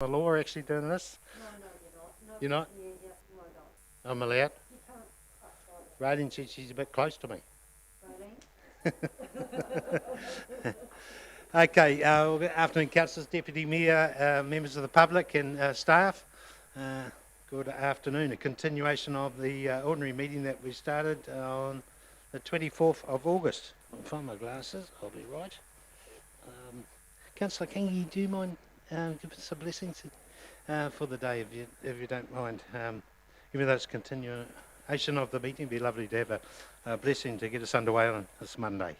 The law are actually doing this? No, you're not. No, You're not? Yeah, no, I don't. I'm allowed. You can't touch like Raiden said she's a bit close to me. Okay, well, good afternoon, Councillors, Deputy Mayor, members of the public and staff. Good afternoon. A continuation of the ordinary meeting that we started on the 24th of August. I'll find my glasses, I'll be right. Councillor Kingi, do you mind giving us a blessing for the day, if you don't mind? Even though it's a continuation of the meeting, it'd be lovely to have a blessing to get us underway on this Monday.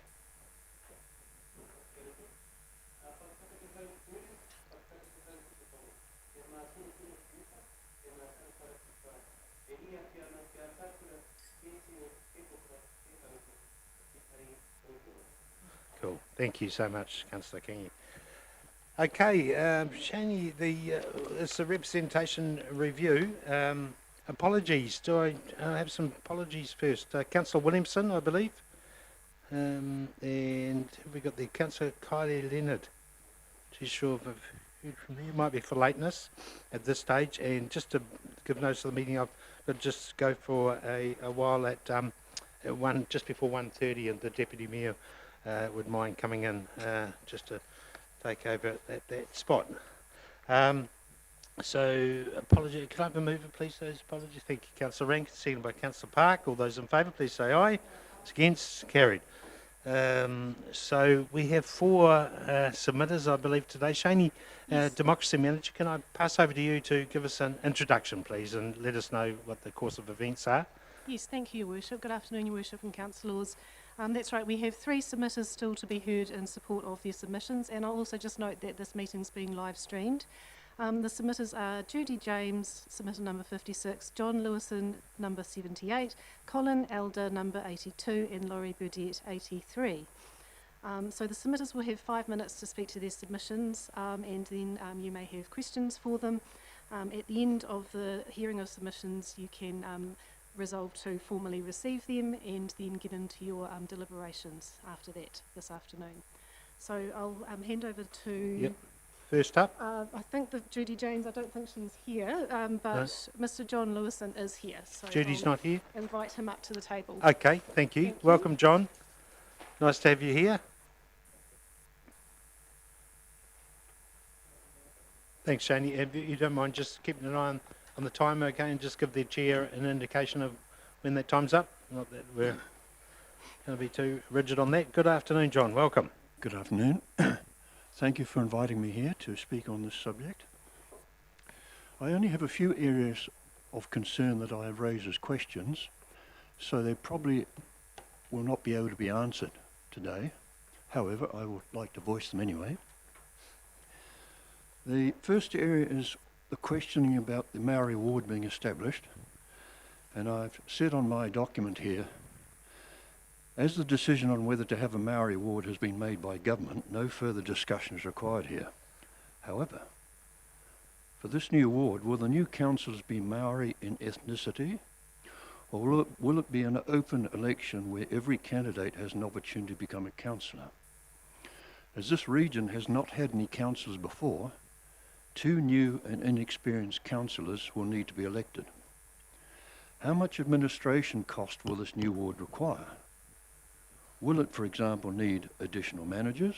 Cool. Thank you so much, Councillor Kingi. Okay, Shani, it's a representation review. Apologies. Do I have some apologies first? Councillor Williamson, I believe. And we got the Councillor Kylie Leonard. Too sure of who from there. Might be for lateness at this stage. And just to give notice of the meeting, I've got to just go for a while at just before 1:30, and the Deputy Mayor would mind coming in just to take over that spot. So, apology. Can I have a mover, please? Those apologies. Thank you, Councillor Rankin. Seconded by Councillor Park. All those in favour, please say aye. It's against, carried. So we have four submitters, I believe, today. Shani, yes. Democracy Manager, can I pass over to you to give us an introduction, please, and let us know what the course of events are? Yes, thank you, Your Worship. Good afternoon, Your Worship and Councillors. That's right, we have three submitters still to be heard in support of their submissions, and I'll also just note that this meeting's being live streamed. The submitters are Judy James, submitter number 56, John Lewison, number 78, Colin Elder, number 82, and Laurie Burdett, 83. So the submitters will have 5 minutes to speak to their submissions, and then you may have questions for them. At the end of the hearing of submissions, you can resolve to formally receive them and then get into your deliberations after that this afternoon. So I'll hand over to... Yep. First up. I think that Judy James, I don't think she's here, but no. Mr. John Lewison is here. So Judy's not here? Invite him up to the table. Okay, thank you. Welcome, John. Nice to have you here. Thanks, Shani. If you don't mind just keeping an eye on the timer, okay, and just give the chair an indication of when that time's up. Not that we're going to be too rigid on that. Good afternoon, John. Welcome. Good afternoon. Thank you for inviting me here to speak on this subject. I only have a few areas of concern that I have raised as questions, so they probably will not be able to be answered today. However, I would like to voice them anyway. The first area is the questioning about the Maori ward being established, and I've said on my document here, as the decision on whether to have a Maori ward has been made by government, no further discussion is required here. However, for this new ward, will the new councillors be Maori in ethnicity, or will it be an open election where every candidate has an opportunity to become a councillor? As this region has not had any councillors before, 2 new and inexperienced councillors will need to be elected. How much administration cost will this new ward require? Will it, for example, need additional managers,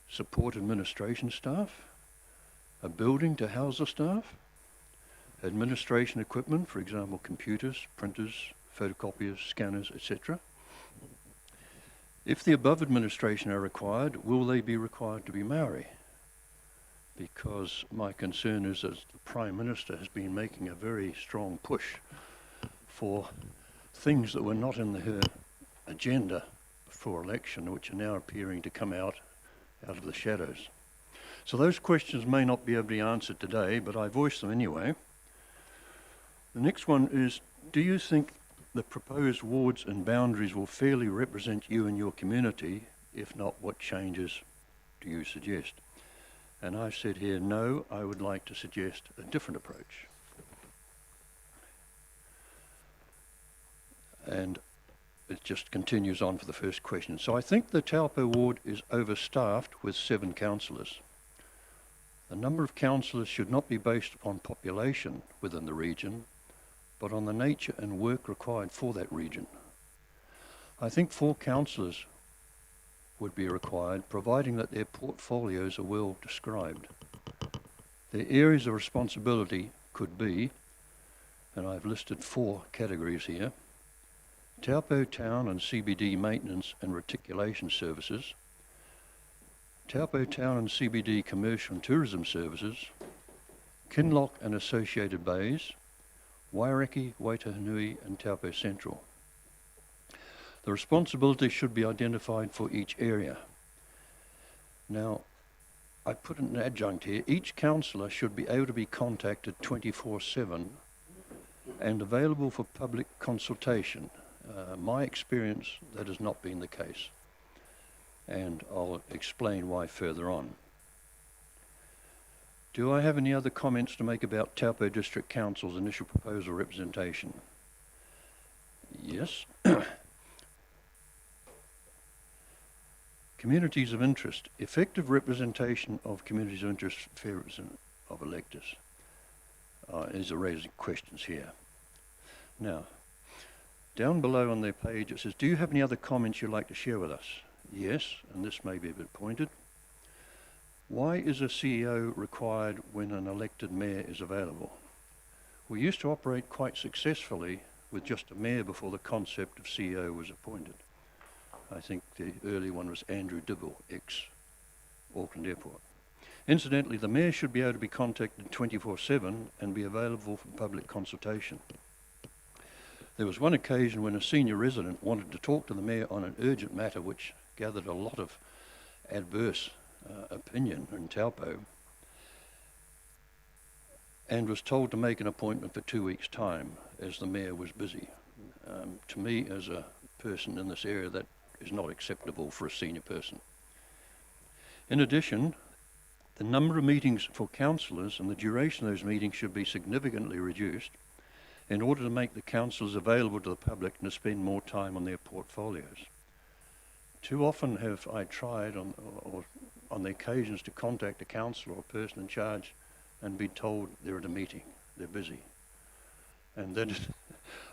support administration staff, a building to house the staff, administration equipment, for example, computers, printers, photocopiers, scanners, etc.? If the above administration are required, will they be required to be Maori? Because my concern is that the Prime Minister has been making a very strong push for things that were not in her agenda for election, which are now appearing to come out of the shadows. So those questions may not be able to be answered today, but I voice them anyway. The next one is, do you think the proposed wards and boundaries will fairly represent you and your community? If not, what changes do you suggest? And I've said here, no, I would like to suggest a different approach. And it just continues on for the first question. So I think the Taupō ward is overstaffed with 7 councillors. The number of councillors should not be based upon population within the region, but on the nature and work required for that region. I think 4 councillors would be required, providing that their portfolios are well described. Their areas of responsibility could be, and I've listed 4 categories here: Taupō Town and CBD Maintenance and Reticulation Services, Taupō Town and CBD Commercial and Tourism Services, Kinloch and Associated Bays, Waireki, Waitanui and Taupō Central. The responsibilities should be identified for each area. Now, I put an adjunct here. Each councillor should be able to be contacted 24/7 and available for public consultation. My experience, that has not been the case, and I'll explain why further on. Do I have any other comments to make about Taupō District Council's initial proposal representation? Yes. Communities of interest. Effective representation of communities of interest, fair representation of electors. These are raising questions here. Now, down below on their page it says, do you have any other comments you'd like to share with us? Yes, and this may be a bit pointed. Why is a CEO required when an elected mayor is available? We used to operate quite successfully with just a mayor before the concept of CEO was appointed. I think the early one was Andrew Dibble, ex-Auckland Airport. Incidentally, the mayor should be able to be contacted 24/7 and be available for public consultation. There was one occasion when a senior resident wanted to talk to the mayor on an urgent matter which gathered a lot of adverse opinion in Taupō, and was told to make an appointment for 2 weeks' time as the mayor was busy. To me, as a person in this area, that is not acceptable for a senior person. In addition, the number of meetings for councillors and the duration of those meetings should be significantly reduced in order to make the councillors available to the public and to spend more time on their portfolios. Too often have I tried on the occasions to contact a councillor or person in charge and be told they're at a meeting, they're busy. And that is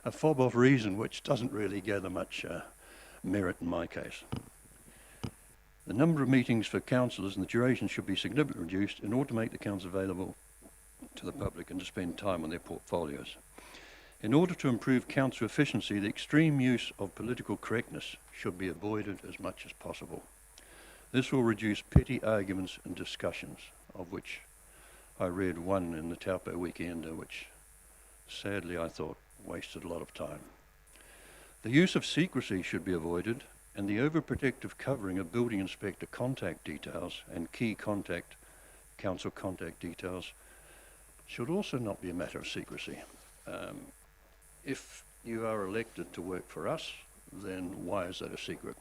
a fob of reason which doesn't really gather much merit in my case. The number of meetings for councillors and the duration should be significantly reduced in order to make the council available to the public and to spend time on their portfolios. In order to improve council efficiency, the extreme use of political correctness should be avoided as much as possible. This will reduce petty arguments and discussions, of which I read one in the Taupō Weekender, which sadly I thought wasted a lot of time. The use of secrecy should be avoided, and the overprotective covering of building inspector contact details and key council contact details should also not be a matter of secrecy. If you are elected to work for us, then why is that a secret?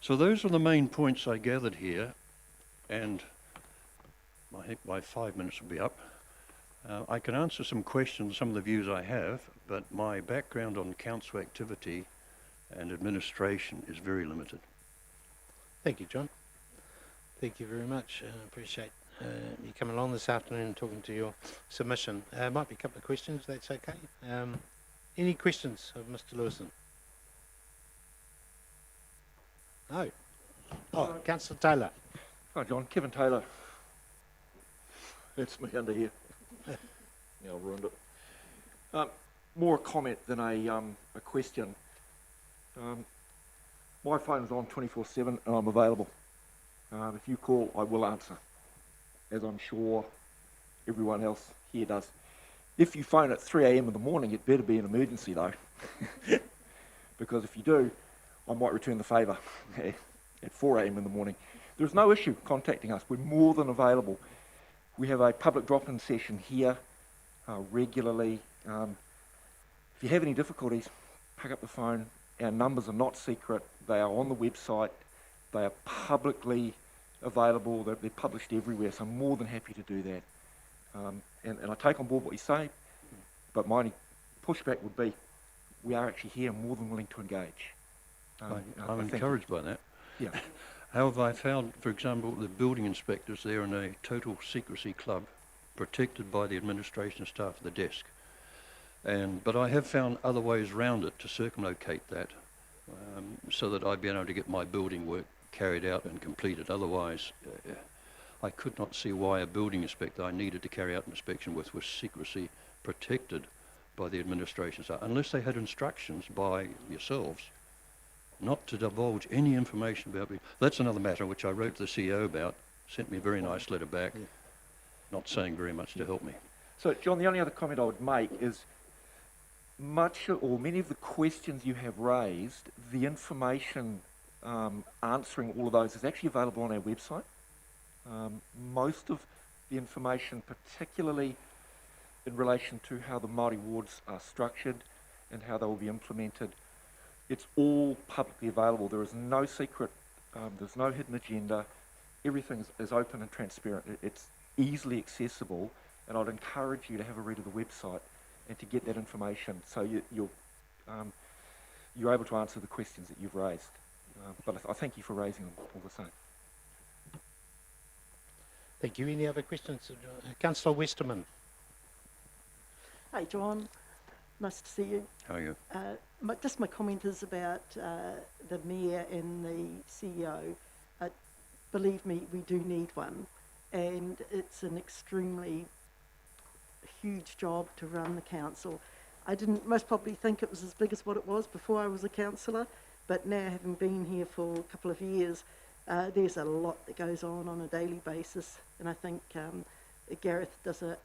So those are the main points I gathered here, and I think my 5 minutes will be up. I can answer some questions, some of the views I have, but my background on council activity and administration is very limited. Thank you, John. Thank you very much. Appreciate you coming along this afternoon and talking to your submission. Might be a couple of questions, if that's okay. Any questions of Mr. Lewison? No. Oh, Councillor Taylor. Hi John, Kevin Taylor. That's me under here. Yeah, I've ruined it. More a comment than a question. My phone is on 24/7 and I'm available. If you call, I will answer, as I'm sure everyone else here does. If you phone at 3 a.m. in the morning, it better be an emergency though, because if you do, I might return the favour at 4 a.m. in the morning. There's no issue contacting us. We're more than available. We have a public drop-in session here regularly. If you have any difficulties, pick up the phone. Our numbers are not secret. They are on the website. They are publicly available. They're published everywhere, so I'm more than happy to do that. And I take on board what you say, but my only pushback would be we are actually here more than willing to engage. I'm encouraged by that. Yeah. However, I found, for example, the building inspectors, they're in a total secrecy club, protected by the administration staff at the desk. But I have found other ways around it to circumlocate that, so that I've been able to get my building work carried out and completed. Otherwise, I could not see why a building inspector I needed to carry out an inspection with was secrecy protected by the administration staff, unless they had instructions by yourselves not to divulge any information about me. That's another matter which I wrote to the CEO about, sent me a very nice letter back, not saying very much to help me. So, John, the only other comment I would make is many of the questions you have raised, the information answering all of those is actually available on our website. Most of the information, particularly in relation to how the Māori wards are structured and how they will be implemented, it's all publicly available. There is no secret, there's no hidden agenda. Everything is open and transparent. It's easily accessible, and I'd encourage you to have a read of the website and to get that information so you're able to answer the questions that you've raised. But I thank you for raising them all the same. Thank you. Any other questions? Councillor Westerman. Hey, John. Nice to see you. How are you? Just my comment is about the Mayor and the CEO. Believe me, we do need one. And it's an extremely huge job to run the council. I didn't most probably think it was as big as what it was before I was a councillor, but now having been here for a couple of years, there's a lot that goes on a daily basis, and I think Gareth does an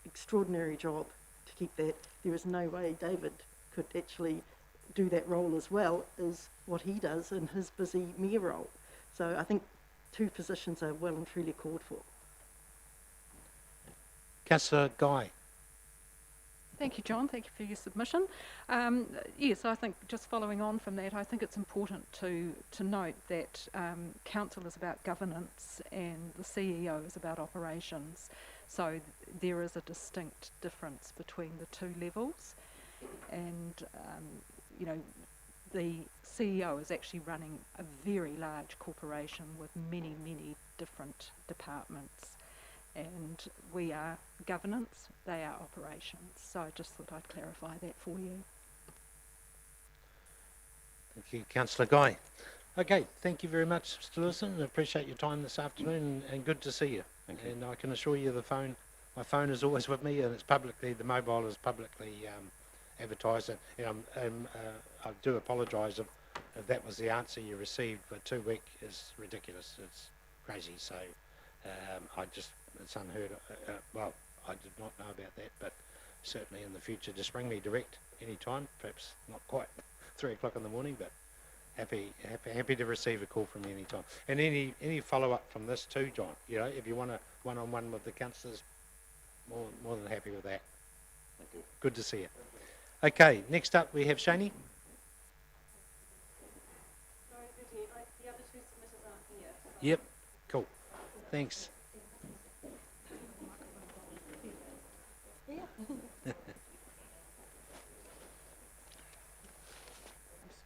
extraordinary job to keep that. There is no way David could actually do that role as well as what he does in his busy mayor role. So I think two positions are well and truly called for. Councillor Guy. Thank you, John. Thank you for your submission. Yes, I think just following on from that, I think it's important to note that council is about governance and the CEO is about operations. So there is a distinct difference between the two levels. And, the CEO is actually running a very large corporation with many, many different departments. And we are governance, they are operations. So I just thought I'd clarify that for you. Thank you, Councillor Guy. Okay, thank you very much, Mr. Lewison. I appreciate your time this afternoon and good to see you. Thank you. And I can assure you my phone is always with me, and it's the mobile is publicly advertised. And I do apologise if that was the answer you received, but 2 week is ridiculous. It's crazy. So it's unheard of. Well, I did not know about that, but certainly in the future, just ring me direct anytime. Perhaps not quite 3 o'clock in the morning, but happy to receive a call from you anytime. And any follow up from this too, John. If you want a one-on-one with the councillors, more than happy with that. Thank you. Good to see you. Okay, next up we have Shani. Sorry, the other two submitters aren't here. Yep, cool. Thanks. I'm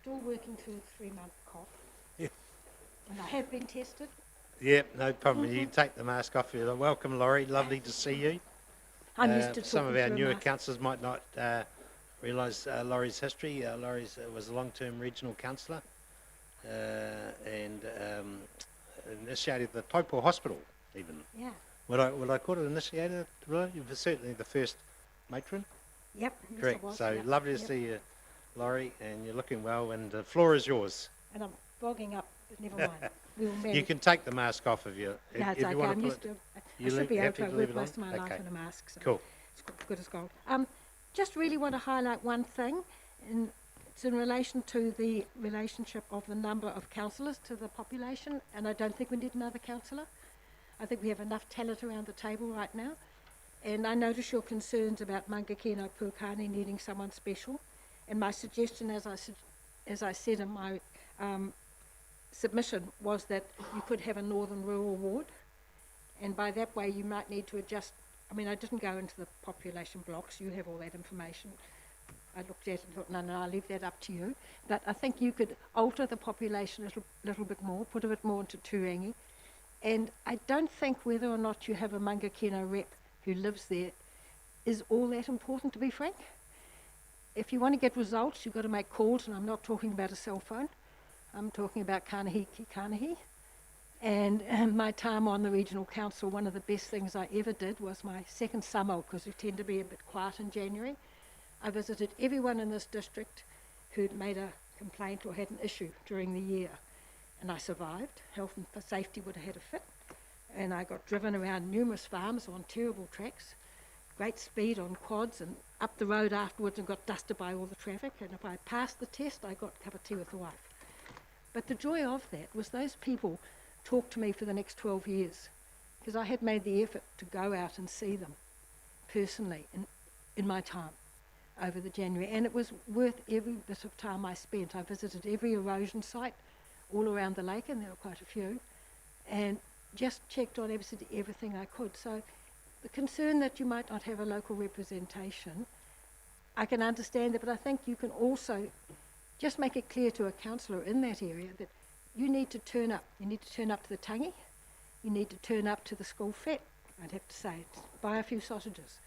still working through a 3-month cough. Yeah. And I have been tested. Yep, no problem. You take the mask off. You're welcome, Laurie. Lovely to see you. I'm used to some of talking our through a newer mask. councillors might not realise Laurie's history. Laurie was a long-term regional councillor and initiated the Taupō Hospital, even. Yeah. Would I call it initiated? Right? You were certainly the first matron. Yep. Yes, Correct. I was, So yep, lovely to yep. see you, Laurie, and you're looking well. And the floor is yours. And I'm bogging up, but never mind. We'll manage. You can take the mask off if you No, it's if okay. you want I'm to used put it. to. I You should be able happy to. to I've leave worked it on? most of my life Okay. in a mask. So Cool. it's good as gold. Just really want to highlight one thing. It's in relation to the relationship of the number of councillors to the population, and I don't think we need another councillor. I think we have enough talent around the table right now. And I notice your concerns about Mangakino-Pouakani needing someone special. And my suggestion, as I said in my submission, was that you could have a Northern Rural Ward. And by that way, you might need to adjust. I mean, I didn't go into the population blocks. You have all that information. I looked at it and thought, no, I'll leave that up to you. But I think you could alter the population a little bit more, put a bit more into Turangi. And I don't think whether or not you have a Mangakino rep who lives there is all that important, to be frank. If you want to get results, you've got to make calls, and I'm not talking about a cell phone. I'm talking about Kaunihera ki Kaunihera. And my time on the regional council, one of the best things I ever did was my second summer, because we tend to be a bit quiet in January. I visited everyone in this district who'd made a complaint or had an issue during the year. And I survived. Health and safety would have had a fit. And I got driven around numerous farms on terrible tracks, great speed on quads, and up the road afterwards and got dusted by all the traffic. And if I passed the test, I got a cup of tea with the wife. But the joy of that was those people talked to me for the next 12 years, because I had made the effort to go out and see them personally in my time over the January, and it was worth every bit of time I spent. I visited every erosion site all around the lake, and there were quite a few, and just checked on absolutely everything I could. So the concern that you might not have a local representation, I can understand that, but I think you can also just make it clear to a councillor in that area that you need to turn up. You need to turn up to the tangi. You need to turn up to the school fete, I'd have to say, buy a few sausages.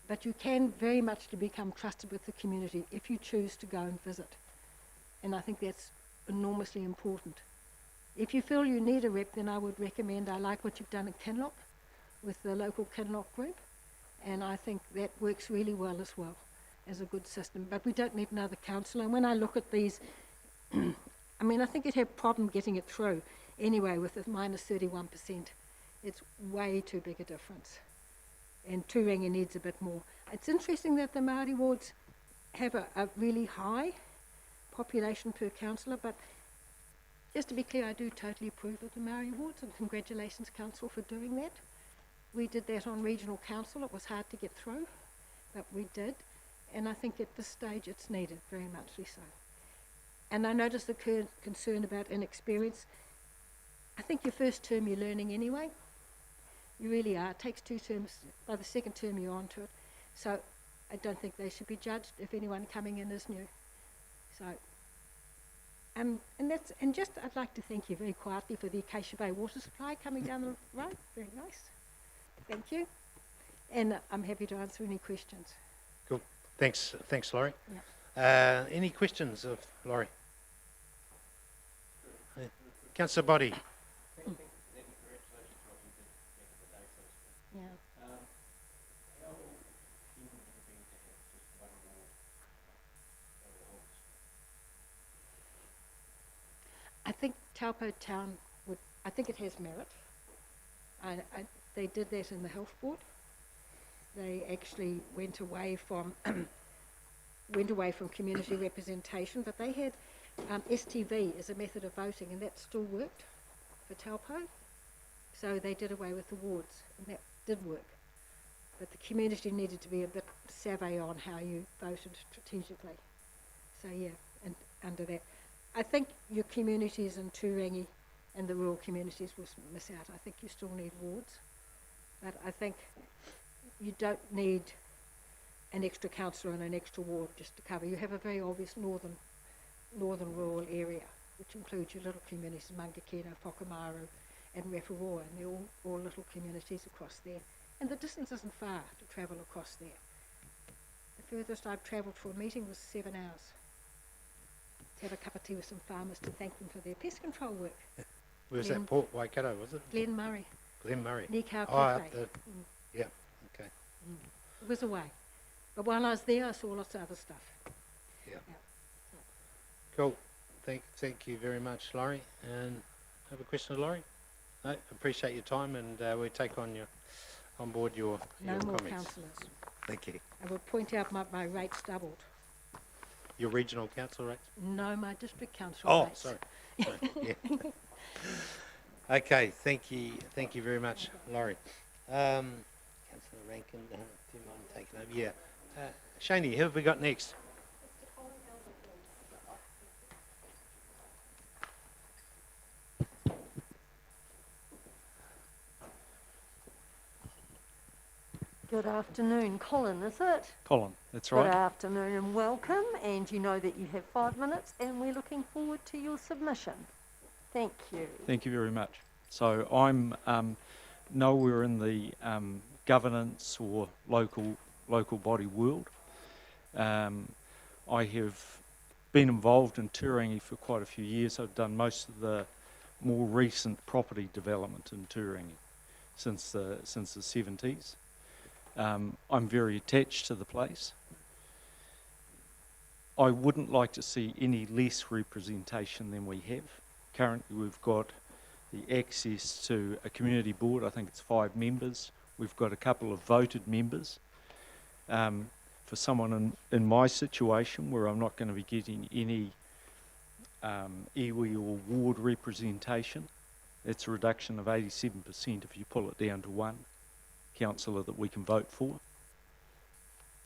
But you can very much become trusted with the community if you choose to go and visit. And I think that's enormously important. If you feel you need a rep, then I would recommend, I like what you've done in Kinloch with the local Kinloch group, and I think that works really well as well as a good system. But we don't need another councillor. And when I look at these, I mean, I think you'd have a problem getting it through anyway with the minus 31%. It's way too big a difference. And Turangi needs a bit more. It's interesting that the Māori wards have a really high population per councillor, but just to be clear, I do totally approve of the Māori wards, and congratulations, Council, for doing that. We did that on regional council. It was hard to get through, but we did. And I think at this stage it's needed, very muchly so. And I noticed the concern about inexperience. I think your first term you're learning anyway. You really are. It takes 2 terms. By the second term you're onto it. So I don't think they should be judged if anyone coming in is new. So, and just I'd like to thank you very quietly for the Acacia Bay water supply coming down the road. Very nice. Thank you. And I'm happy to answer any questions. Cool. Thanks, Laurie. Yeah. Any questions of Laurie? Councillor Boddy. Yeah. I think Taupō Town would, I think it has merit. They did that in the health board. They actually went away from community representation, but they had STV as a method of voting, and that still worked for Taupō. So they did away with the wards, and that did work. But the community needed to be a bit savvy on how you voted strategically. So yeah, and under that. I think your communities in Turangi and the rural communities will miss out. I think you still need wards. But I think you don't need an extra councillor and an extra ward just to cover. You have a very obvious northern rural area, which includes your little communities, Mangakino-Pouakani and Referoa, and they're all little communities across there. And the distance isn't far to travel across there. The furthest I've travelled for a meeting was 7 hours. To have a cup of tea with some farmers to thank them for their pest control work. Where's that Port Waikato, was it? Glen Murray. Glen Murray. Near Cow Oh, Cafe. up the, yeah, okay. It was away. But while I was there, I saw lots of other stuff. Yeah. Cool. Thank you very much, Laurie. And have a question of Laurie? No, appreciate your time, and we take on board your No more comments. councillors. Thank you. I will point out my rates doubled. Your regional council rates? No, my district council Oh, rates. sorry. Yeah. Okay, thank you very much, Laurie. Councillor Rankin, do you mind taking over? Yeah. Shani, who have we got next? Good afternoon, Colin, is it? Colin, that's Good right. afternoon and welcome, and you know that you have 5 minutes and we're looking forward to your submission. Thank you. Thank you very much. So I'm nowhere in the governance or local body world. I have been involved in Turangi for quite a few years. I've done most of the more recent property development in Turangi since the 70s. I'm very attached to the place. I wouldn't like to see any less representation than we have. Currently we've got the access to a community board. I think it's 5 members. We've got a couple of voted members. For someone in my situation where I'm not going to be getting any iwi or ward representation, it's a reduction of 87% if you pull it down to 1 councillor that we can vote for.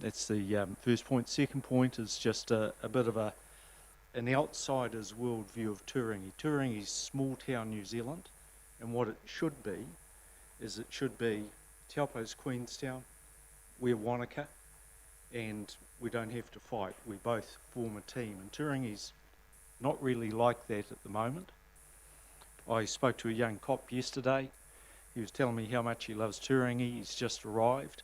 That's the first point. Second point is just a bit of an outsider's worldview of Turangi. Turangi is small town New Zealand, and what it should be is it should be Taupo's Queenstown, we're Wanaka, and we don't have to fight. We both form a team, and Turangi's not really like that at the moment. I spoke to a young cop yesterday. He was telling me how much he loves Turangi. He's just arrived,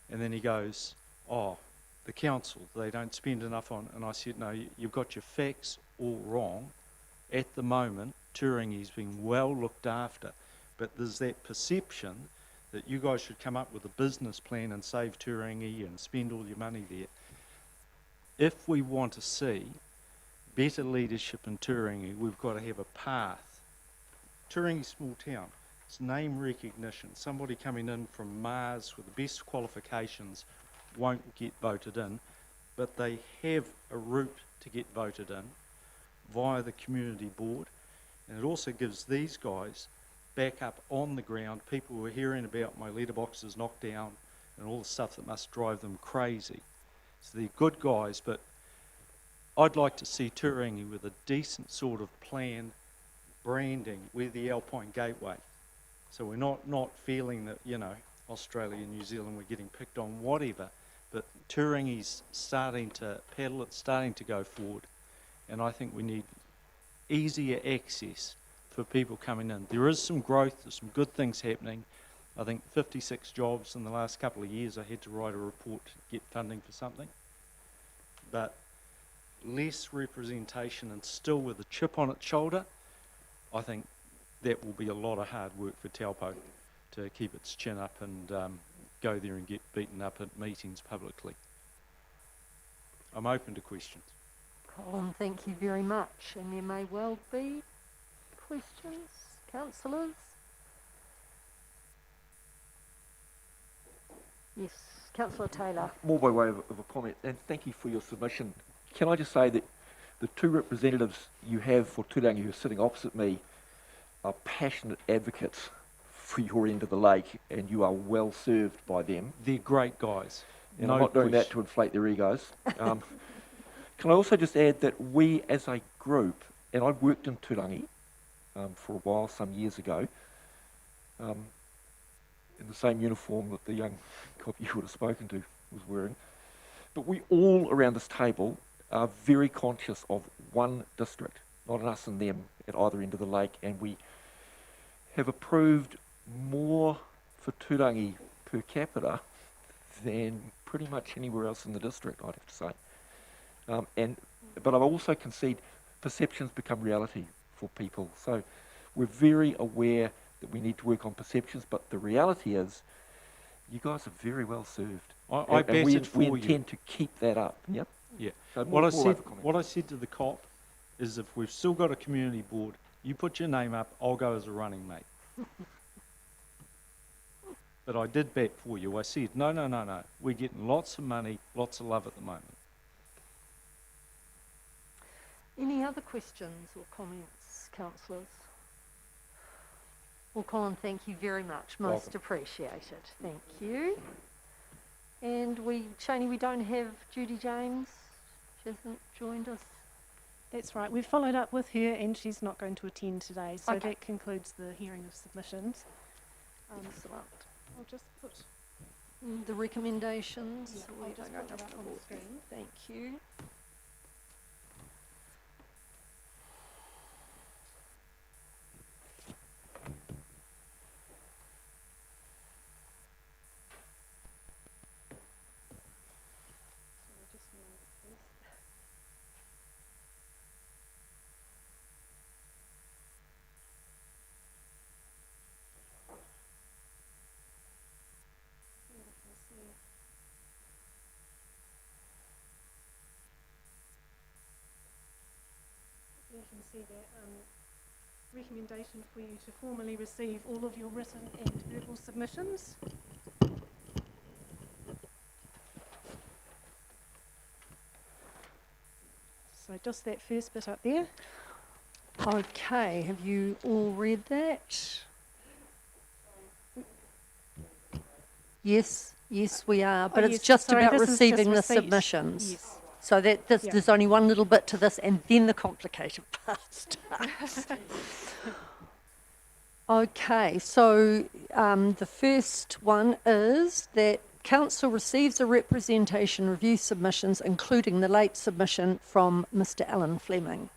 and then he goes, "Oh, the council, they don't spend enough on," and I said, "No, you've got your facts all wrong. At the moment, Turangi's being well looked after, but there's that perception that you guys should come up with a business plan and save Turangi and spend all your money there." If we want to see better leadership in Turangi, we've got to have a path. Turangi's small town. It's name recognition. Somebody coming in from Mars with the best qualifications won't get voted in, but they have a route to get voted in via the community board, and it also gives these guys back up on the ground. People were hearing about my letterboxes knocked down and all the stuff that must drive them crazy. So they're good guys, but I'd like to see Turangi with a decent sort of plan, branding. We're the Alpine Gateway. So we're not feeling that, you know, Australia and New Zealand, we're getting picked on, whatever. But Turangi's starting to pedal, it's starting to go forward. And I think we need easier access for people coming in. There is some growth, there's some good things happening. I think 56 jobs in the last couple of years. I had to write a report to get funding for something. But less representation and still with a chip on its shoulder, I think that will be a lot of hard work for Taupo to keep its chin up and go there and get beaten up at meetings publicly. I'm open to questions. Colin, thank you very much, and there may well be questions, councillors? Yes, Councillor Taylor. More by way of a comment, and thank you for your submission. Can I just say that the 2 representatives you have for Turangi who are sitting opposite me are passionate advocates for your end of the lake, and you are well served by them. They're great guys. And I'm not doing that to inflate their egos. Can I also just add that we as a group, and I worked in Turangi for a while, some years ago, in the same uniform that the young cop you would have spoken to was wearing, but we all around this table are very conscious of one district, not an us and them at either end of the lake, and we have approved more for Turangi per capita than pretty much anywhere else in the district, I'd have to say. But I've also conceded perceptions become reality for people. So we're very aware that we need to work on perceptions, but the reality is you guys are very well served. I batted for you. We intend to keep that up. Yep. Yeah. So What I said to the cop is if we've still got a community board, you put your name up, I'll go as a running mate. But I did bat for you. I said, no. We're getting lots of money, lots of love at the moment. Any other questions or comments, councillors? Well, Colin, thank you very much. Most appreciated. Thank you. And Shani, we don't have Judy James. She hasn't joined us. That's right. We've followed up with her and she's not going to attend today. So Okay. that concludes the hearing of submissions. Excellent. I'll just put The recommendations. I'll just put that up on the screen. Thank you. You can see that recommendation for you to formally receive all of your written and verbal submissions. So just that first bit up there. Okay, have you all read that? Yes, we are, but Oh, it's yes, just sorry, about this is receiving the just receipt. submissions. Yes. So that Yeah. there's only one little bit to this, and then the complicated part starts. Okay, so the first one is that Council receives a representation review submissions, including the late submission from Mr. Alan Fleming.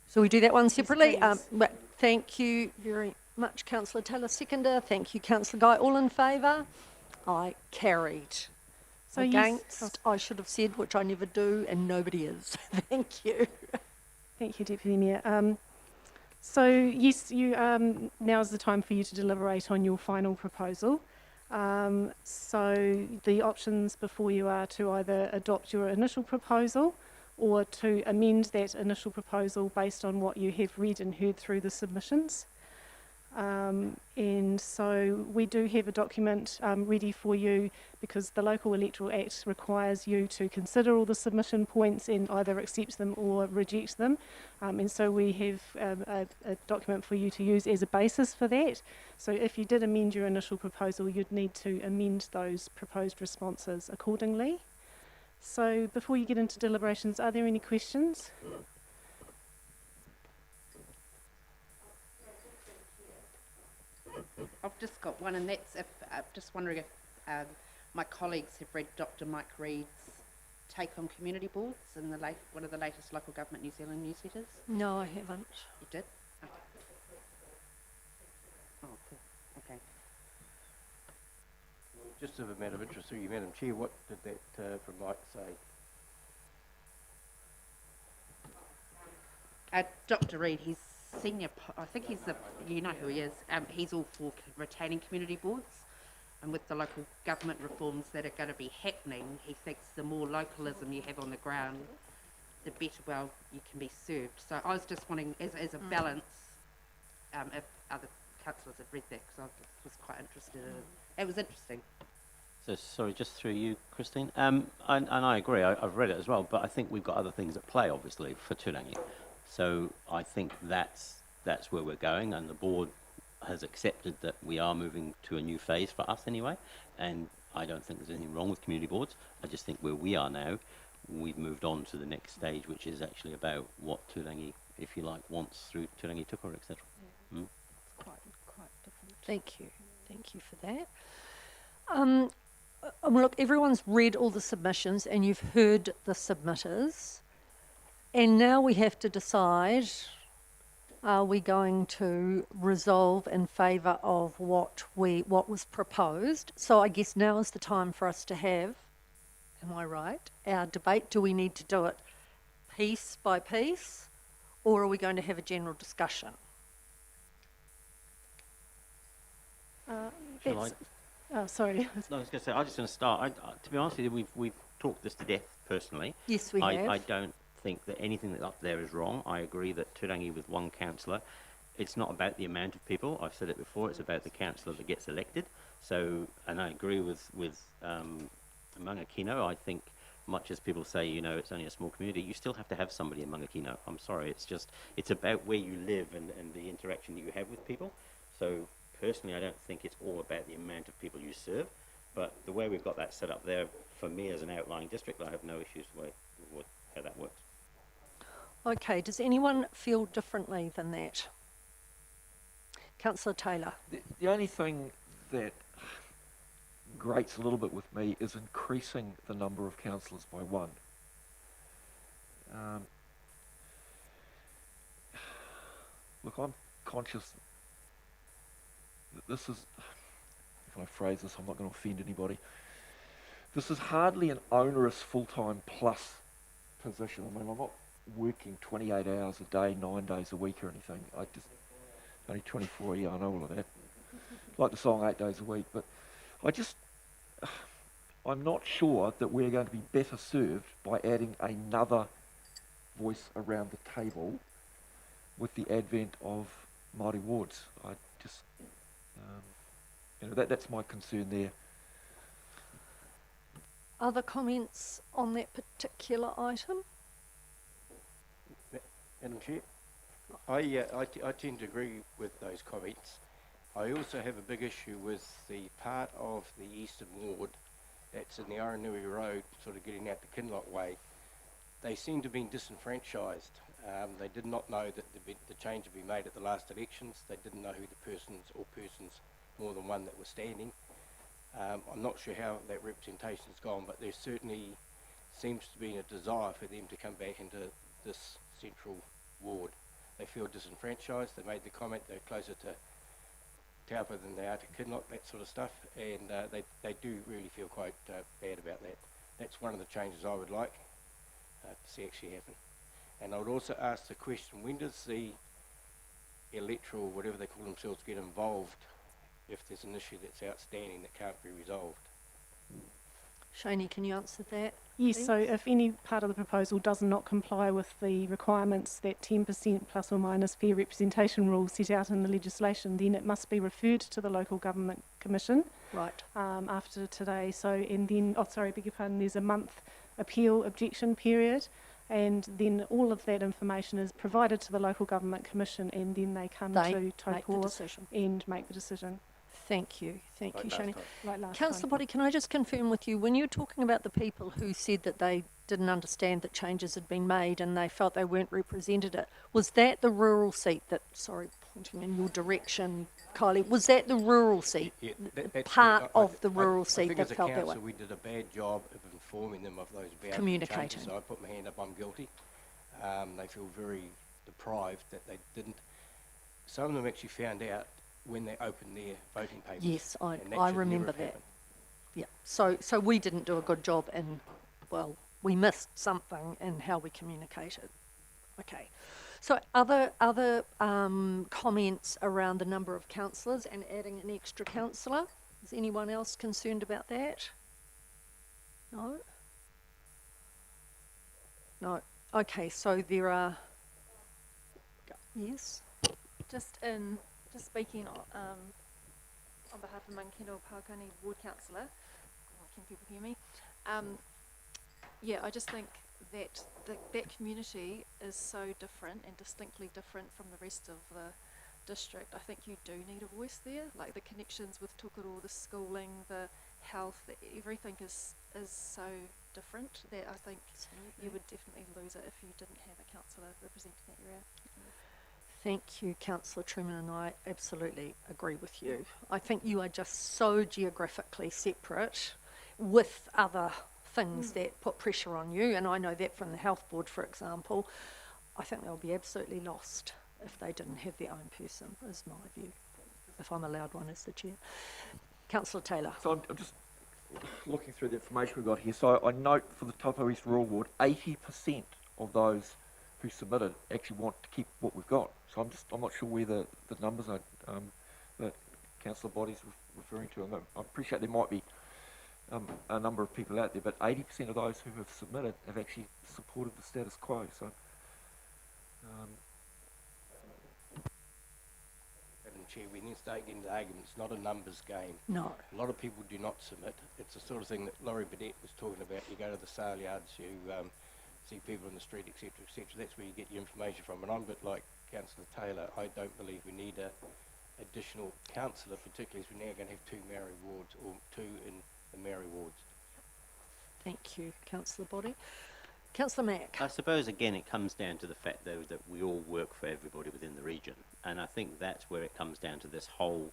So we do that one separately. please. Thank you very much, Councillor Taylor, seconder. Thank you, Councillor Guy. All in favour? Aye, carried. So Against, I should have said, which I never do, and nobody is. Thank you. Thank you, Deputy Mayor. So yes, you now is the time for you to deliberate on your final proposal. So the options before you are to either adopt your initial proposal or to amend that initial proposal based on what you have read and heard through the submissions. And so we do have a document ready for you because the Local Electoral Act requires you to consider all the submission points and either accept them or reject them. And so we have a document for you to use as a basis for that. So if you did amend your initial proposal, you'd need to amend those proposed responses accordingly. So before you get into deliberations, are there any questions? I've just got one, and that's if just wondering if my colleagues have read Dr. Mike Reed's take on community boards in the one of the latest local government New Zealand newsletters. No, I haven't. You did? Oh, oh cool. Okay. Just as a matter of interest to you, Madam Chair, what did that from Mike say? Dr. Reed, he's senior, I think he's you know who he is, he's all for retaining community boards, and with the local government reforms that are going to be happening, he thinks the more localism you have on the ground, the better well you can be served. So I was just wanting, as a balance, if other councillors had read that, because I was quite interested in it. It was interesting. So, sorry, just through you, Christine. And I agree, I've read it as well, but I think we've got other things at play, obviously, for Turangi. So I think that's where we're going, and the board has accepted that we are moving to a new phase for us anyway, and I don't think there's anything wrong with community boards. I just think where we are now, we've moved on to the next stage, which is actually about what Turangi, if you like, wants through Turangi-Tukara, etc. Yeah. It's quite different. Thank you for that. Look, everyone's read all the submissions and you've heard the submitters, and now we have to decide, are we going to resolve in favour of what was proposed? So I guess now is the time for us to have, am I right, our debate. Do we need to do it piece by piece, or are we going to have a general discussion? Shall I? Oh, sorry. No, I was going to say, I'm just going to start. To be honest with you, we've talked this to death personally. Yes, we have. I don't think that anything that's up there is wrong. I agree that Turangi with one councillor, it's not about the amount of people. I've said it before, it's about the councillor that gets elected. So, and I agree with Mangakino. I think much as people say, you know, it's only a small community, you still have to have somebody in Mangakino. I'm sorry, it's about where you live and the interaction that you have with people. So personally, I don't think it's all about the amount of people you serve, but the way we've got that set up there, for me as an outlying district, I have no issues with how that works. Okay, does anyone feel differently than that? Councillor Taylor. The only thing that grates a little bit with me is increasing the number of councillors by one. Look, I'm conscious that this is, if I phrase this, I'm not going to offend anybody. This is hardly an onerous full-time plus position. I mean, I'm not working 28 hours a day, 9 days a week or anything. Only 24 a year, I know all of that. Like the song 8 days a week, but I'm not sure that we're going to be better served by adding another voice around the table with the advent of Māori wards. That's my concern there. Other comments on that particular item? Madam Chair, I tend to agree with those comments. I also have a big issue with the part of the Eastern Ward that's in the Aranui Road, sort of getting out the Kinloch way. They seem to have been disenfranchised. They did not know that the change had been made at the last elections. They didn't know who the persons, more than one, that were standing. I'm not sure how that representation's gone, but there certainly seems to be a desire for them to come back into this central ward. They feel disenfranchised. They made the comment they're closer to Taupo than they are to Kinloch, that sort of stuff, and they do really feel quite bad about that. That's one of the changes I would like to see actually happen. And I would also ask the question, when does the electoral, whatever they call themselves, get involved if there's an issue that's outstanding that can't be resolved? Shani, can you answer that? Yes, please? so if any part of the proposal does not comply with the requirements that 10% plus or minus fair representation rules set out in the legislation, then it must be referred to the Local Government Commission Right. after today. So, and then, beg your pardon, there's a month appeal objection period, and then all of that information is provided to the Local Government Commission, and then they come They to make the Taupō decision. and make the decision. Thank you, Shani. Like last Councillor time. Body, can I just confirm with you, when you're talking about the people who said that they didn't understand that changes had been made and they felt they weren't represented, was that the rural seat that, sorry, pointing in your direction, Kylie, was that the rural seat, That's part I of the I rural seat think that felt that way? as a council we did a bad job of informing them of those boundary Communicating. changes. So I put my hand up, I'm guilty. They feel very deprived that they didn't. Some of them actually found out when they opened their voting papers. Yes, and that I should remember never have that. happened. Yeah, so we didn't do a good job in, well, we missed something in how we communicated. Okay, so other comments around the number of councillors and adding an extra councillor? Is anyone else concerned about that? No? No. Okay, so there are, yes? Just speaking on behalf of Mangakino-Pouakani Ward Councillor, can people hear me? I just think that that community is so different and distinctly different from the rest of the district. I think you do need a voice there, like the connections with Tokoro, the schooling, the health, everything is so different that I think you would definitely lose it if you didn't have a councillor representing that area. Thank you, Councillor Truman, and I absolutely agree with you. I think you are just so geographically separate with other things that put pressure on you, and I know that from the Health Board, for example. I think they'll be absolutely lost if they didn't have their own person, is my view, if I'm allowed one as the chair. Councillor Taylor. So I'm just looking through the information we've got here. So I note for the Taupō East Rural Ward, 80% of those who submitted actually want to keep what we've got. So I'm not sure where the numbers are that Councillor Body's referring to. I appreciate there might be a number of people out there, but 80% of those who have submitted have actually supported the status quo. So, Madam Chair, we need to start getting the argument. It's not a numbers game. No. A lot of people do not submit. It's the sort of thing that Laurie Burdett was talking about. You go to the sale yards, you see people in the street, etc., etc. That's where you get your information from. And I'm a bit like Councillor Taylor. I don't believe we need a additional councillor, particularly as we're now going to have two Maori wards, or two in the Maori wards. Thank you, Councillor Body. Councillor Mack. I suppose, again, it comes down to the fact, though, that we all work for everybody within the region. And I think that's where it comes down to this whole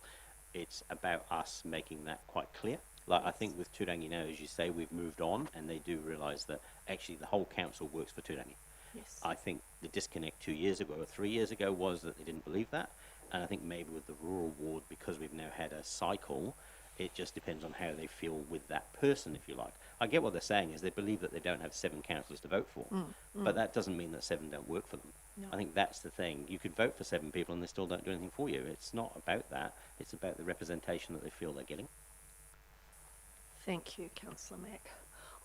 it's about us making that quite clear. Like, I think with Turangi now, as you say, we've moved on, and they do realise that actually the whole council works for Turangi. Yes. I think the disconnect 2 years ago or 3 years ago was that they didn't believe that, and I think maybe with the rural ward, because we've now had a cycle, it just depends on how they feel with that person, if you like. I get what they're saying is they believe that they don't have 7 councillors to vote for, but that doesn't mean that 7 don't work for them. No. I think that's the thing. You could vote for 7 people and they still don't do anything for you. It's not about that. It's about the representation that they feel they're getting. Thank you, Councillor Mack.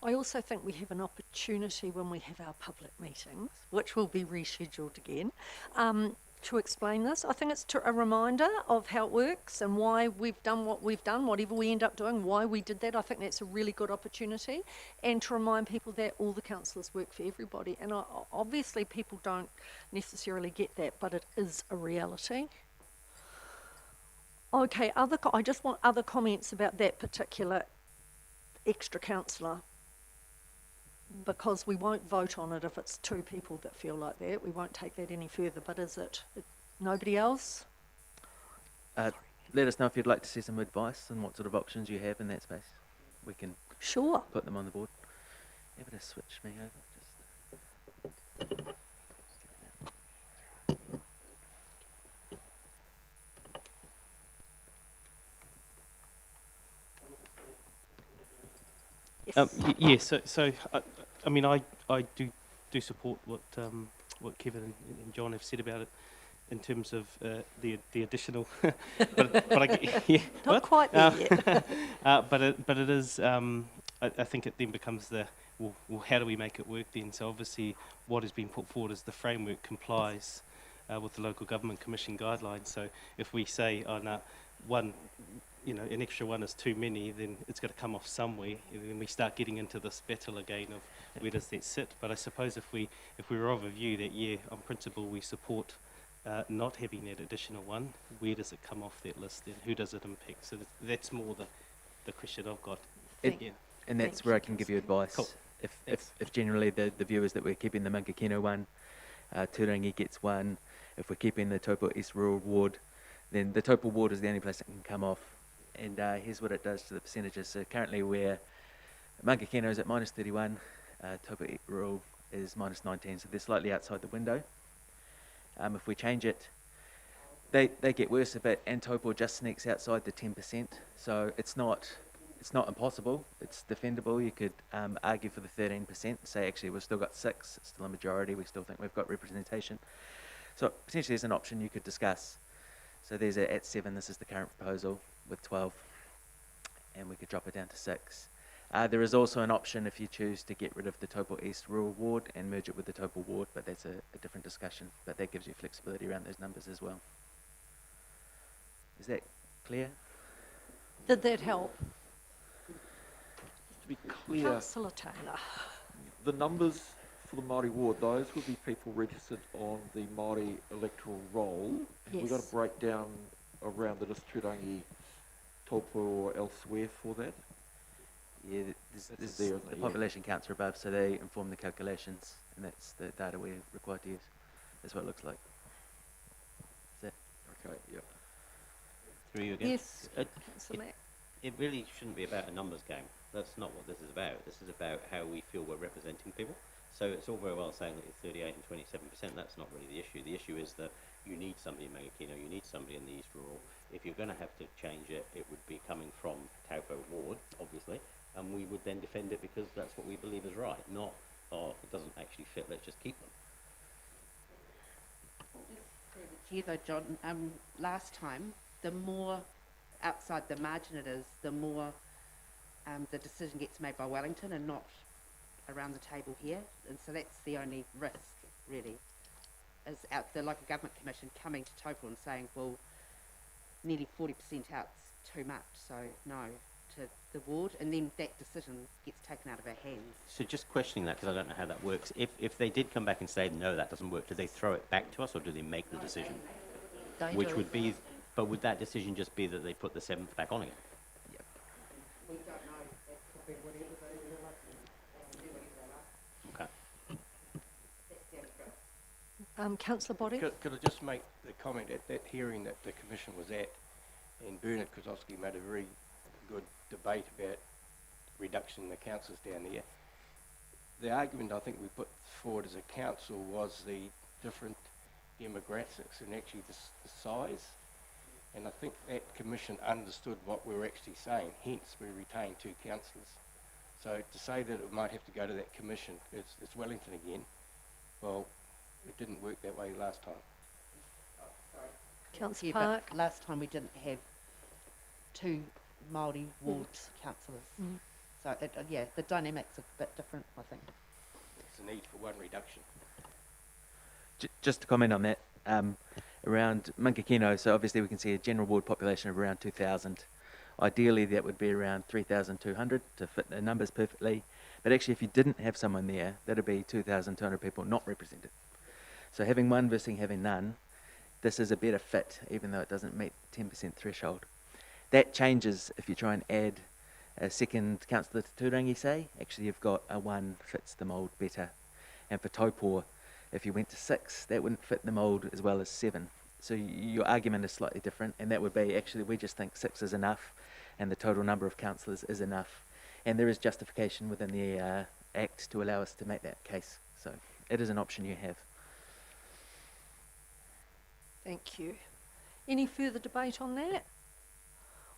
I also think we have an opportunity when we have our public meetings, which will be rescheduled again, to explain this. I think it's a reminder of how it works and why we've done what we've done, whatever we end up doing, why we did that. I think that's a really good opportunity, and to remind people that all the councillors work for everybody. And obviously people don't necessarily get that, but it is a reality. Okay, I just want other comments about that particular extra councillor, because we won't vote on it if it's 2 people that feel like that. We won't take that any further, but is it nobody else? Let us know if you'd like to see some advice and what sort of options you have in that space. We can Sure. put them on the board. Able to switch me over? Yes. So I mean, I do support what Kevin and John have said about it in terms of the additional, but I yeah, Not quite there yet. but it is. I think it then becomes the well, how do we make it work then? So obviously, what has been put forward as the framework complies with the Local Government Commission guidelines. So if we say, oh no, one, you know, an extra one is too many, then it's got to come off somewhere, and then we start getting into this battle again of where does that sit. But I suppose if we were of a view that, yeah, on principle we support not having that additional one, where does it come off that list then? Who does it impact? So that's more the question I've got. And that's where I can give you advice. Cool. If generally the view is that we're keeping the Mangakino one, Turangi gets one, if we're keeping the Taupō East Rural Ward, then the Taupō Ward is the only place that can come off. And here's what it does to the percentages. So currently we're, Mangakino is at -31, Taupō East Rural is -19, so they're slightly outside the window. If we change it, they get worse a bit, and Taupō just sneaks outside the 10%. So it's not impossible, it's defendable. You could argue for the 13%, say actually we've still got 6, it's still a majority, we still think we've got representation. So potentially there's an option you could discuss. So there's at 7, this is the current proposal with 12, and we could drop it down to 6. There is also an option if you choose to get rid of the Taupō East Rural Ward and merge it with the Taupō Ward, but that's a different discussion, but that gives you flexibility around those numbers as well. Is that clear? Did that help? To be clear, Councillor Taylor. the numbers for the Māori ward, those would be people registered on the Māori electoral roll. Have we got Yes. a breakdown around the Turangi, Taupo or elsewhere for that? Yeah, That's there's there, isn't the it? population counts are above, so they inform the calculations, and that's the data we're required to use. That's what it looks like. Is that Okay, yeah. Through you again. Yes, Councillor Mack. It really shouldn't be about a numbers game. That's not what this is about. This is about how we feel we're representing people. So it's all very well saying that you're 38 and 27%. That's not really the issue. The issue is that you need somebody in Mangakino, you need somebody in the East Rural. If you're going to have to change it, it would be coming from Taupō Ward, obviously, and we would then defend it because that's what we believe is right, not, oh, it doesn't actually fit, let's just keep them. Here though, John, last time, the more outside the margin it is, the more the decision gets made by Wellington and not around the table here. And so that's the only risk, really, is out the Local Government Commission coming to Taupo and saying, well, nearly 40% out's too much, so no to the ward, and then that decision gets taken out of our hands. So just questioning that, because I don't know how that works. If they did come back and say, no, that doesn't work, do they throw it back to us, or do they make the decision? Which would be, but would that decision just be that they put the 7th back on again? We don't know. That could be whatever they do. Okay. Councillor Body? Could I just make the comment at that hearing that the Commission was at, and Bernard Kozowski made a very good debate about reduction in the councils down there. The argument I think we put forward as a council was the different demographics and actually the size. And I think that commission understood what we were actually saying, hence we retained 2 councillors. So to say that it might have to go to that commission, it's Wellington again, well, it didn't work that way last time. Councillor Yeah, Park. but last time we didn't have 2 Māori ward councillors. Mm. So, yeah, the dynamic's a bit different, I think. There's a need for one reduction. Just to comment on that, around Mangakino, so obviously we can see a general ward population of around 2,000. Ideally that would be around 3,200 to fit the numbers perfectly, but actually if you didn't have someone there, that'd be 2,200 people not represented. So having one versus having none, this is a better fit, even though it doesn't meet 10% threshold. That changes if you try and add a second councillor to Turangi, say. Actually, you've got a 1 fits the mould better. And for Taupō, if you went to 6, that wouldn't fit the mould as well as 7. So your argument is slightly different, and that would be actually we just think 6 is enough, and the total number of councillors is enough. And there is justification within the Act to allow us to make that case. So it is an option you have. Thank you. Any further debate on that?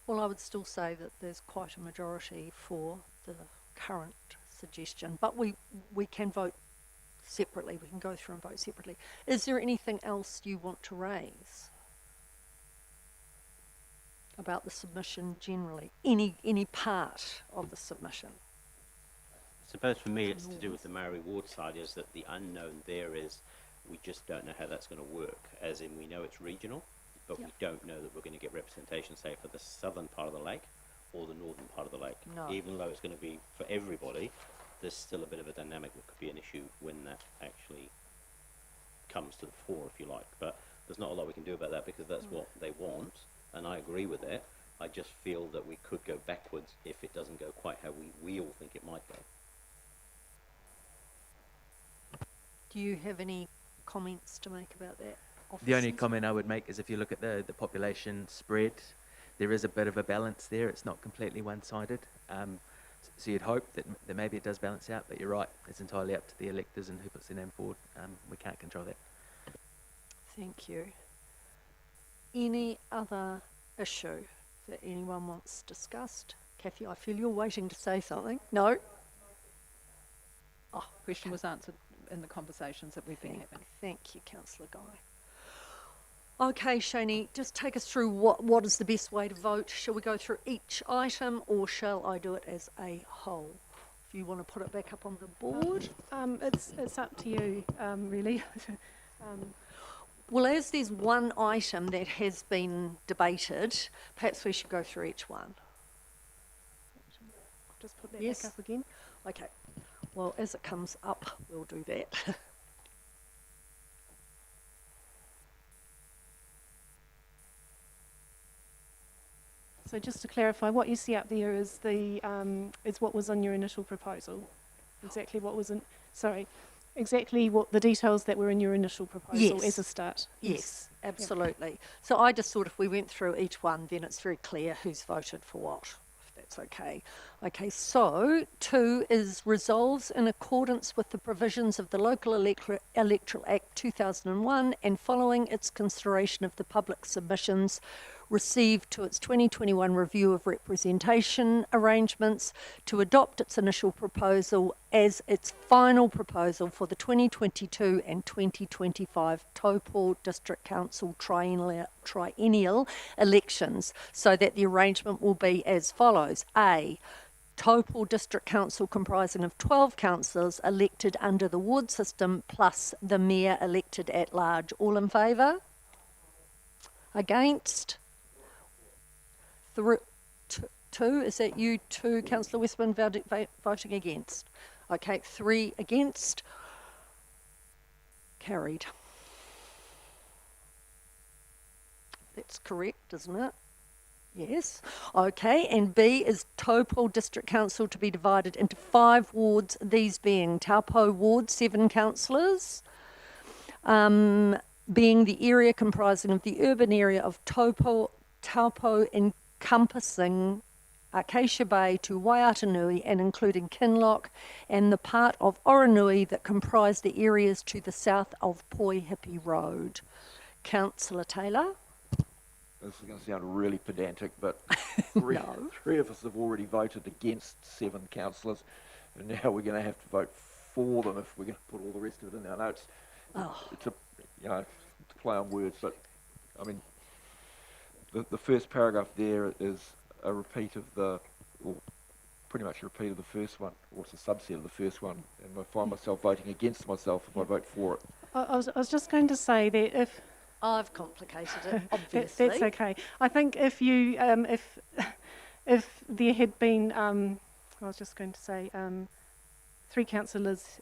Well, I would still say that there's quite a majority for the current suggestion, but we can vote separately. We can go through and vote separately. Is there anything else you want to raise about the submission generally? Any part of the submission? I suppose for me it's to do with the Maori ward side, is that the unknown there is we just don't know how that's going to work, as in we know it's regional, but we don't know that we're going to get representation, say, for the southern part of the lake or the northern part of the lake. No. Even though it's going to be for everybody, there's still a bit of a dynamic that could be an issue when that actually comes to the fore, if you like. But there's not a lot we can do about that because that's what they want, and I agree with that. I just feel that we could go backwards if it doesn't go quite how we all think it might go. Do you have any comments to make about that? The only Officers? comment I would make is if you look at the population spread, there is a bit of a balance there. It's not completely one-sided. So you'd hope that maybe it does balance out, but you're right. It's entirely up to the electors and who puts their name forward. We can't control that. Thank you. Any other issue that anyone wants discussed? Kathy, I feel you're waiting to say something. No? Oh, Question was answered in the conversations that we've been having. Thank you, Councillor Guy. Okay, Shani, just take us through what is the best way to vote. Shall we go through each item or shall I do it as a whole? If you want to put it back up on the board. It's up to you, really. Well, as there's one item that has been debated, perhaps we should go through each one. Just put that Yes. back up again. Okay. Well, as it comes up, we'll do that. So just to clarify, what you see up there is is what was on your initial proposal. Exactly what was exactly what the details that were in your initial proposal as a start. Yes, absolutely. So I just thought if we went through each one, then it's very clear who's voted for what, if that's okay. Okay, so 2 is resolves in accordance with the provisions of the Local Electoral Act 2001 and following its consideration of the public submissions received to its 2021 review of representation arrangements to adopt its initial proposal as its final proposal for the 2022 and 2025 Taupō District Council triennial elections, so that the arrangement will be as follows. A, Taupō District Council comprising of 12 councillors elected under the ward system plus the mayor elected at large. All in favour? Against? 2, is that you 2, Councillor Westman, voting against? Okay, 3 against. Carried. That's correct, isn't it? Yes. Okay, and B is Taupō District Council to be divided into 5 wards, these being Taupō Ward, 7 councillors, being the area comprising of the urban area of Taupō Taupo encompassing Acacia Bay to Waiatanui and including Kinloch and the part of Oranui that comprised the areas to the south of Poihipi Road. Councillor Taylor? This is going to sound really pedantic, but No. three of us have already voted against 7 councillors, and now we're going to have to vote for them if we're going to put all the rest of it in our notes. It's a, you know, it's a play on words, but I mean, the first paragraph there is a repeat of pretty much a repeat of the first one, or it's a subset of the first one, and I find myself voting against myself if I vote for it. I was just going to say that if I've complicated it, obviously. that's okay. I think if you if there had been I was just going to say 3 councillors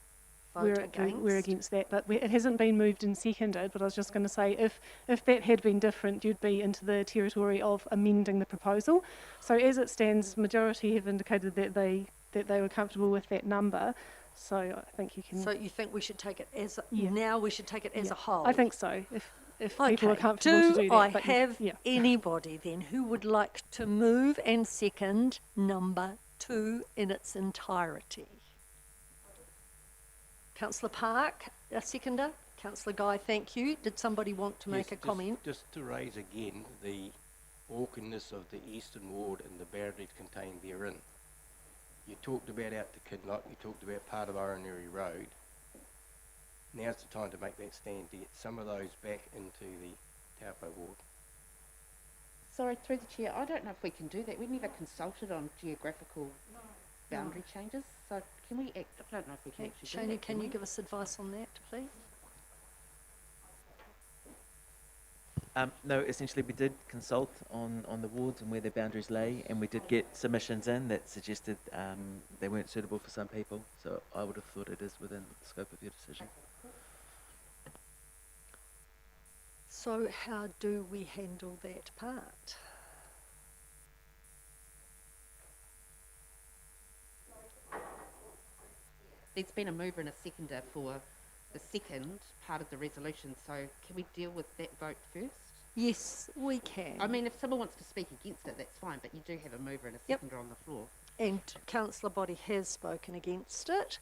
were against that, but it hasn't been moved and seconded. But I was just going to say if that had been different, you'd be into the territory of amending the proposal. So as it stands, majority have indicated that they were comfortable with that number. So I think you can. So you think we should take it as now? We should take it as a whole. I think so. If people are comfortable to do that. I have anybody then who would like to move and second number 2 in its entirety? Councillor Park, a seconder. Councillor Guy, thank you. Did somebody want to make a comment? Just to raise again the awkwardness of the Eastern Ward and the boundaries contained therein. You talked about out to Kinloch, you talked about part of Oranui Road. Now's the time to make that stand to get some of those back into the Taupō Ward. Sorry, through the chair, I don't know if we can do that. We never consulted on geographical boundary changes, so can we act? I don't know if we can actually do Shani, that. can you give us advice on that, please? No, essentially we did consult on the wards and where their boundaries lay, and we did get submissions in that suggested they weren't suitable for some people, so I would have thought it is within the scope of your decision. So how do we handle that part? There's been a mover and a seconder for the second part of the resolution, so can we deal with that vote first? Yes, we can. I mean, if someone wants to speak against it, that's fine, but you do have a mover and a seconder on the floor. And Councillor Body has spoken against it.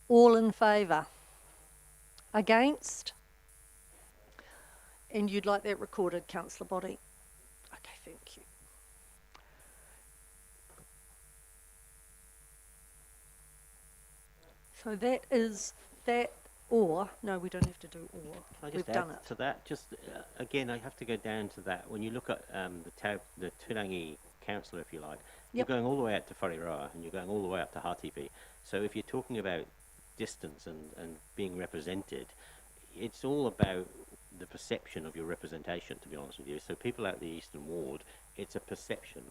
All in favour? Against? And you'd like that recorded, Councillor Body? Okay, thank you. So that is that, or, no, we don't have to do or. Can I We've just done add it. to that? Just again, I have to go down to that. When you look at the Turangi councillor, if you like, you're going all the way out to Whareroa and you're going all the way up to Hatipi. So if you're talking about distance and being represented, it's all about the perception of your representation, to be honest with you. So people out the Eastern Ward, it's a perception,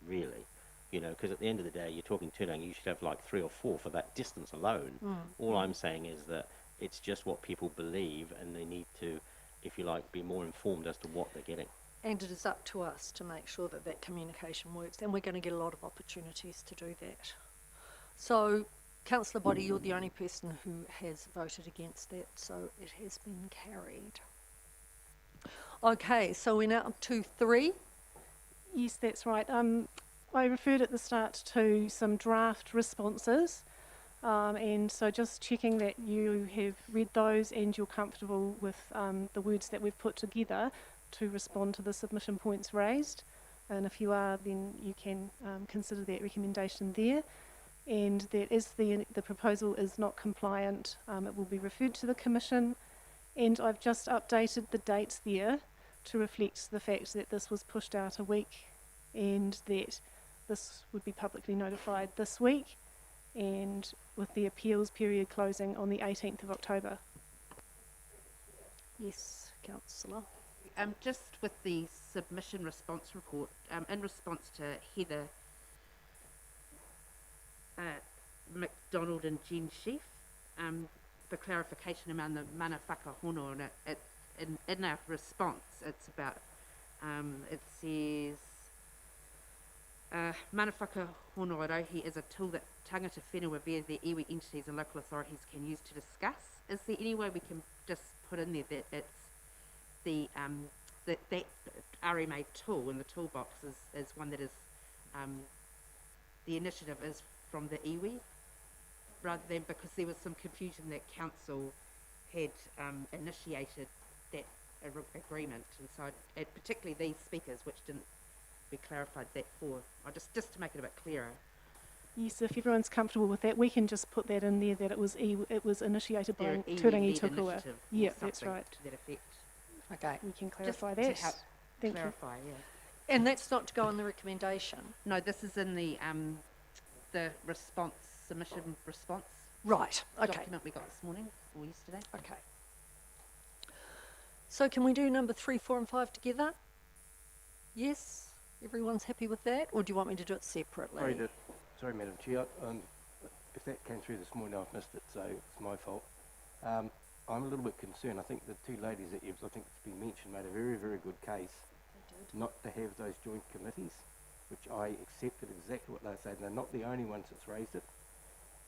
really. You know, because at the end of the day, you're talking Turangi, you should have like 3 or 4 for that distance alone. All I'm saying is that it's just what people believe, and they need to, if you like, be more informed as to what they're getting. And it is up to us to make sure that that communication works, and we're going to get a lot of opportunities to do that. So, Councillor Body, you're the only person who has voted against that, so it has been carried. Okay, so we're now up to 3. Yes, that's right. I referred at the start to some draft responses, and so just checking that you have read those and you're comfortable with the words that we've put together to respond to the submission points raised. And if you are, then you can consider that recommendation there. And that as the proposal is not compliant, it will be referred to the Commission. And I've just updated the dates there to reflect the fact that this was pushed out a week and that this would be publicly notified this week, and with the appeals period closing on the 18th of October. Yes, Councillor. Just with the submission response report, in response to Heather McDonald and Jen Sheaf, for clarification around the mana whakahono, and in our response, it's about, it says, mana whakahono arohi is a tool that tangata whenua via their iwi entities and local authorities can use to discuss. Is there any way we can just put in there that it's the that RMA tool in the toolbox is one that is, the initiative is from the iwi, rather than, because there was some confusion that council had initiated that agreement, and so particularly these speakers, which didn't be clarified that for, just to make it a bit clearer. Yes, if everyone's comfortable with that, we can just put that in there, that it was initiated by Their iwi-led Turangi-Tongariro. initiative or Yeah, that's something right. to that effect. Okay. We can Just clarify to that. help Thank you. clarify, yeah. And that's not to go on the recommendation. No, this is in the response, submission response Right, okay, document we got this morning or yesterday. okay. So can we do number 3, 4 and 5 together? Yes? Everyone's happy with that? Or do you want me to do it separately? Sorry, Madam Chair. If that came through this morning, I've missed it, so it's my fault. I'm a little bit concerned. I think the two ladies that I think it's been mentioned, made a very, very good case not to have those joint committees, which I accepted exactly what they were saying. They're not the only ones that's raised it,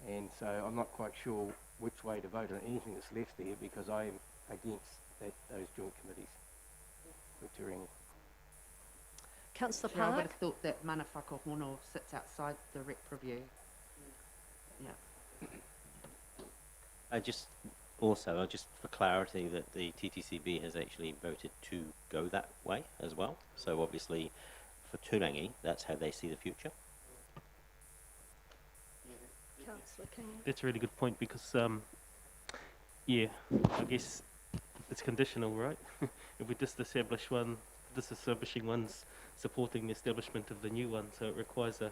and so I'm not quite sure which way to vote on anything that's left there, because I am against those joint committees with Turangi. Councillor Sure, I would Park? have thought that mana whakahono sits outside the rep review. Yeah. Just for clarity, that the TTCB has actually voted to go that way as well. So obviously, for Turangi, that's how they see the future. Councillor King? That's a really good point, because, yeah, I guess it's conditional, right? If we disestablishing one's supporting the establishment of the new one, so it requires a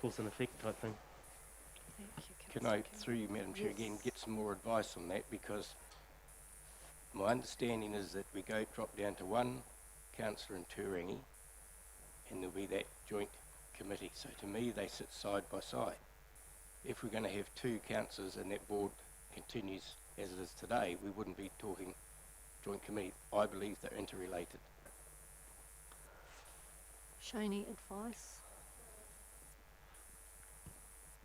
cause and effect type thing. Thank you, Can I, through you, Madam Chair, again, get some more advice on that? Because my understanding is that we drop down to one councillor in Turangi, and there'll be that joint committee. So to me, they sit side by side. If we're going to have two councillors and that board continues as it is today, we wouldn't be talking joint committee. I believe they're interrelated. Shani, advice?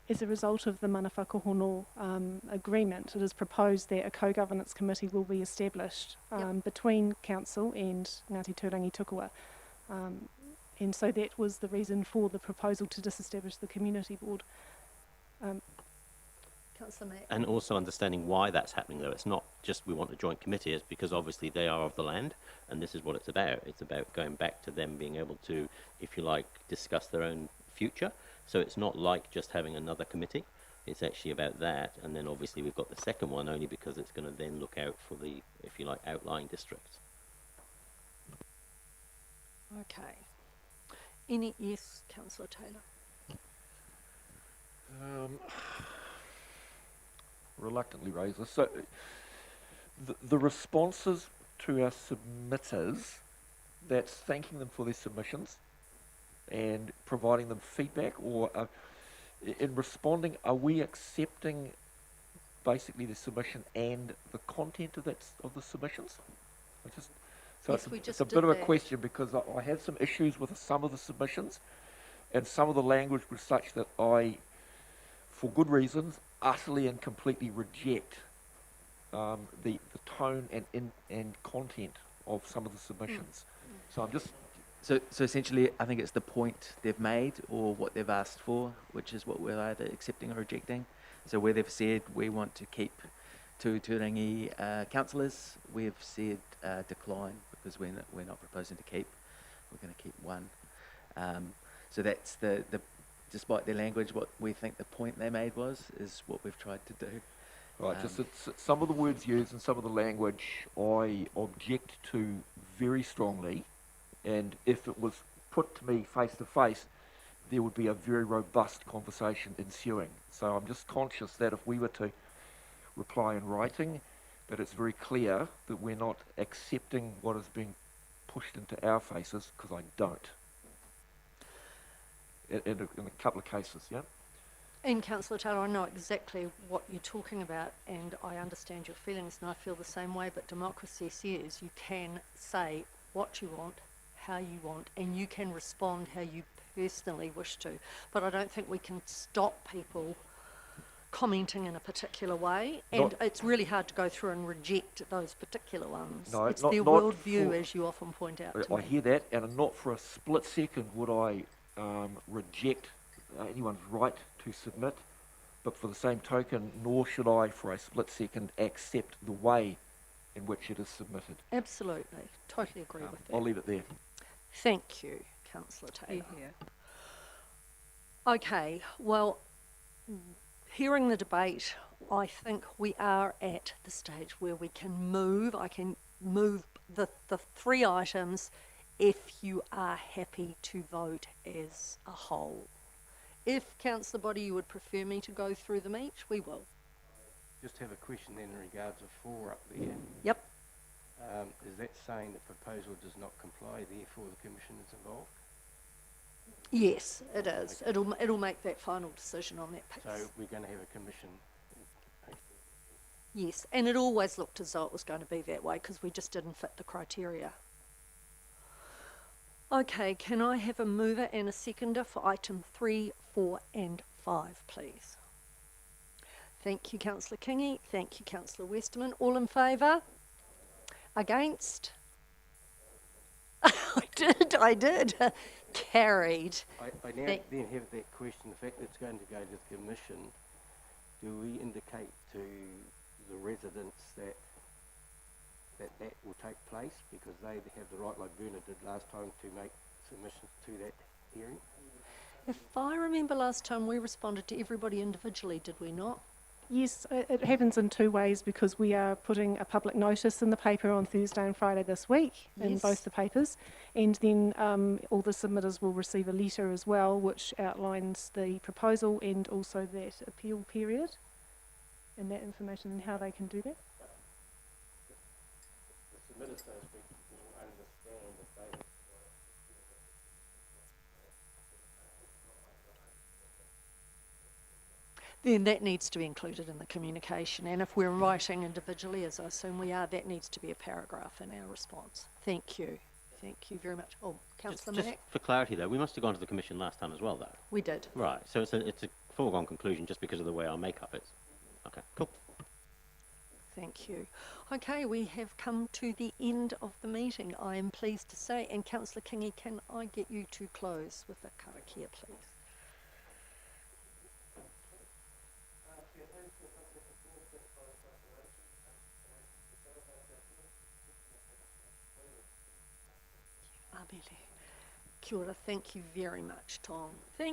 As a result of the mana whakahono agreement, it is proposed that a co-governance committee will be established between council and Ngāti Turangi-Tukua. And so that was the reason for the proposal to disestablish the community board. Councillor Mack? And also understanding why that's happening, though. It's not just we want a joint committee, it's because obviously they are of the land, and this is what it's about. It's about going back to them being able to, if you like, discuss their own future. So it's not like just having another committee. It's actually about that, and then obviously we've got the second one only because it's going to then look out for the, if you like, outlying districts. Okay. Yes, Councillor Taylor? Reluctantly raise this. So the responses to our submitters, that's thanking them for their submissions and providing them feedback, or in responding, are we accepting basically the submission and the content of the submissions? Yes, it's a bit of a question, because I had some issues with some of the submissions, and some of the language was such that I, for good reasons, utterly and completely reject the tone and content of some of the submissions. So I'm just... So essentially, I think it's the point they've made or what they've asked for, which is what we're either accepting or rejecting. So where they've said we want to keep two Turangi councillors, we've said decline, because we're not proposing to keep. We're going to keep one. So that's the despite their language, what we think the point they made is what we've tried to do. Right, some of the words used and some of the language I object to very strongly, and if it was put to me face to face, there would be a very robust conversation ensuing. So I'm just conscious that if we were to reply in writing, that it's very clear that we're not accepting what is being pushed into our faces, because I don't. In a couple of cases, yeah? And Councillor Taylor, I know exactly what you're talking about, and I understand your feelings, and I feel the same way, but democracy says you can say what you want, how you want, and you can respond how you personally wish to. But I don't think we can stop people commenting in a particular way, and it's really hard to go through and reject those particular ones. No, it's not- their not worldview, for- as you often point out to I me. hear that, and not for a split second would I reject anyone's right to submit, but for the same token, nor should I for a split second accept the way in which it is submitted. Absolutely, totally agree with that. I'll leave it there. Thank you, Councillor Taylor. Yeah. Okay, well, hearing the debate, I think we are at the stage where we can move. I can move the three items if you are happy to vote as a whole. If, Councillor Body, you would prefer me to go through them each, we will. Just have a question then in regards of 4 up there. Yep. Is that saying the proposal does not comply, therefore the Commission is involved? Yes, it is. It'll make that final decision on that piece. So we're going to have a Commission. Yes, and it always looked as though it was going to be that way because we just didn't fit the criteria. Okay, can I have a mover and a seconder for item 3, 4 and 5, please? Thank you, Councillor Kingy. Thank you, Councillor Westerman. All in favour? Against? I did. Carried. I now then have that question, the fact that it's going to go to the Commission, do we indicate to the residents that will take place because they have the right, like Bernard did last time, to make submissions to that hearing? If I remember last time we responded to everybody individually, did we not? Yes, it happens in two ways because we are putting a public notice in the paper on Thursday and Friday this week in Yes. both the papers, and then all the submitters will receive a letter as well which outlines the proposal and also that appeal period and that information and how they can do that. The submitters, so to speak, will understand that they Then that needs to be included in the communication, and if we're writing individually, as I assume we are, that needs to be a paragraph in our response. Thank you. Thank you very much. Oh, Councillor Just Mack? for clarity though, we must have gone to the Commission last time as well though. We did. Right, so it's a foregone conclusion just because of the way our makeup is. Okay, cool. Thank you. Okay, we have come to the end of the meeting, I am pleased to say, and Councillor Kingy, can I get you to close with a karakia, please? Abele. Kia ora, thank you very much, Tom. Thank